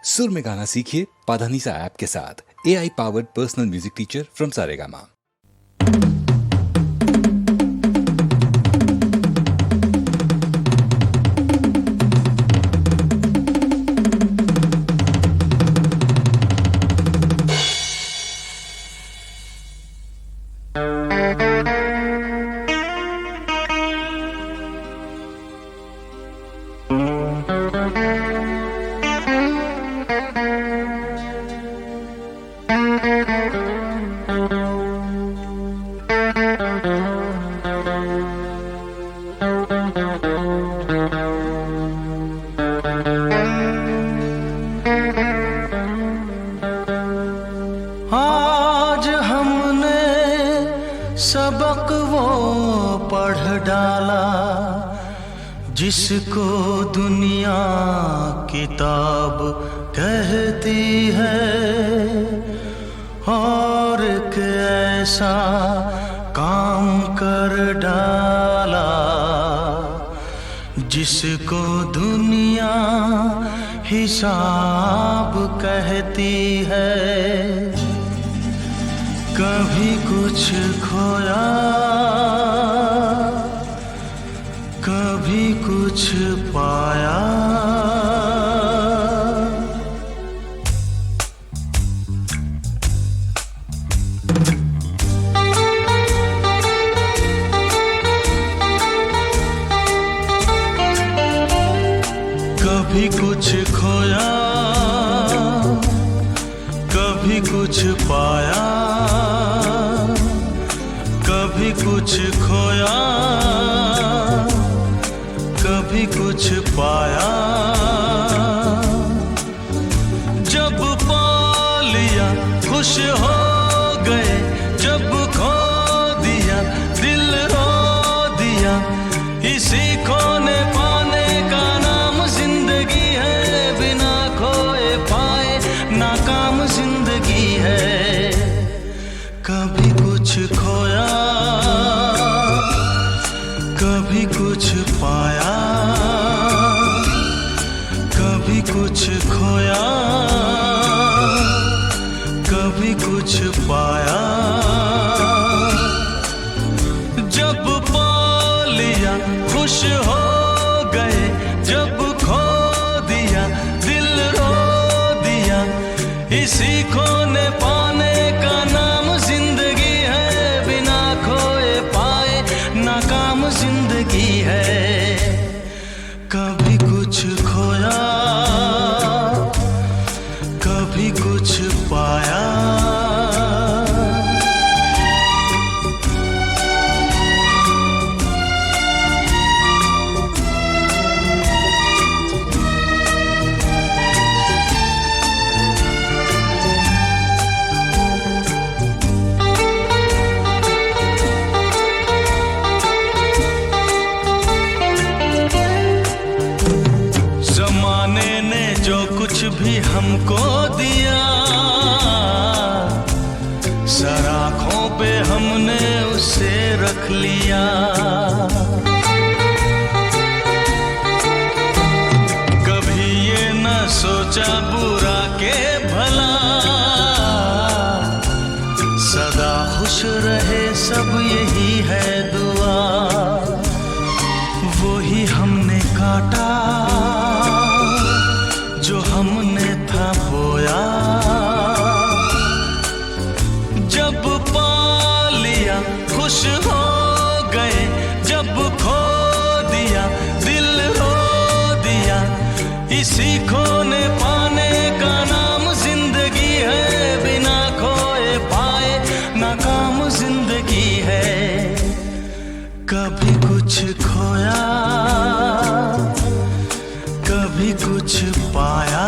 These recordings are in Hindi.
सुर में गाना सीखिए पाधानीसा ऐप के साथ। AI powered personal music teacher from Saregama. आज हमने सबक वो पढ़ डाला जिसको दुनिया किताब कहती है, और एक ऐसा काम कर डाला जिसको दुनिया हिसाब कहती है। कभी कुछ खोया, कभी कुछ पाया। कभी कुछ खोया, कभी कुछ पाया। कभी कुछ खोया, कभी कुछ पाया। जब पा लिया खुश हो गए, जब खो दिया दिल रो दिया। इसी खोने पाने का नाम जिंदगी है, बिना खोए पाए नाकाम जिंदगी है। कभी कुछ खोया, कभी कुछ पाया। कभी कुछ खोया, कभी कुछ पाया। जब पा लिया खुश हो गए, जब खो दिया दिल रो दिया। इसी खोने पाने का नाम जिंदगी है, बिना खोए पाए नाकाम जिंदगी है। कभी कुछ खोया, कभी कुछ पाया। जमाने ने जो कुछ भी हमको दिया, सर आँखों पे हमने उसे रख लिया। कभी ये न सोचा बुरा के भला, सदा खुश रहे सब यही है दुआ। वो ही हमने काटा जो हमने था बोया। जब पा लिया खुश हो गए, जब खो दिया दिल रो दिया। इसी खोने पाने का नाम जिंदगी है, बिना खोए पाए नाकाम जिंदगी है। कभी कुछ खोया, कभी कुछ पाया।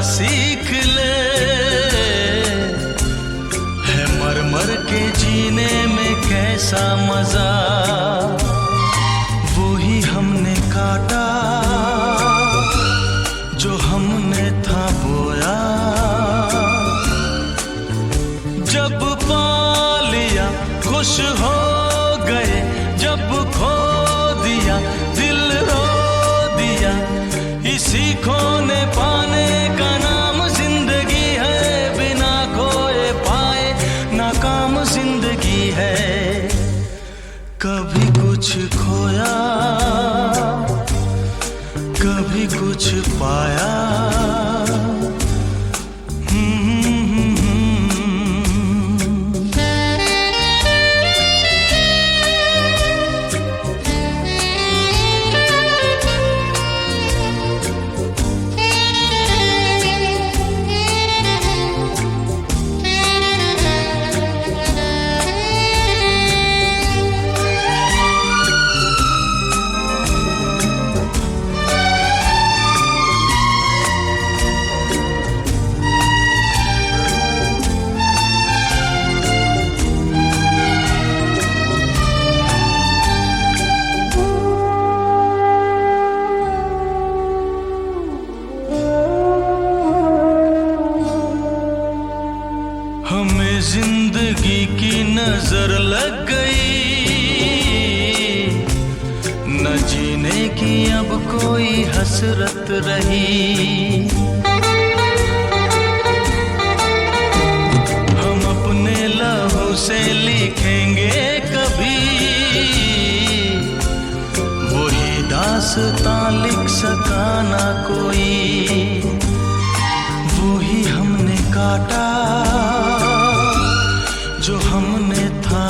सीख ले, है मर मर के जीने में कैसा मजा, वो ही हमने काटा जो हमने था बोया। जब पा लिया खुश हो गए, जब खो दिया दिल रो दिया। इसी खोने पाने का नाम जिंदगी है, बिना खोए पाए नाकाम जिंदगी है। कभी कुछ खोया कभी कुछ पाया। हमें जिंदगी की नजर लग गई, न जीने की अब कोई हसरत रही। हम अपने लहू से लिखेंगे कभी, वही दास्तां लिख सका ना कोई। वो ही हमने काटा जो हमने था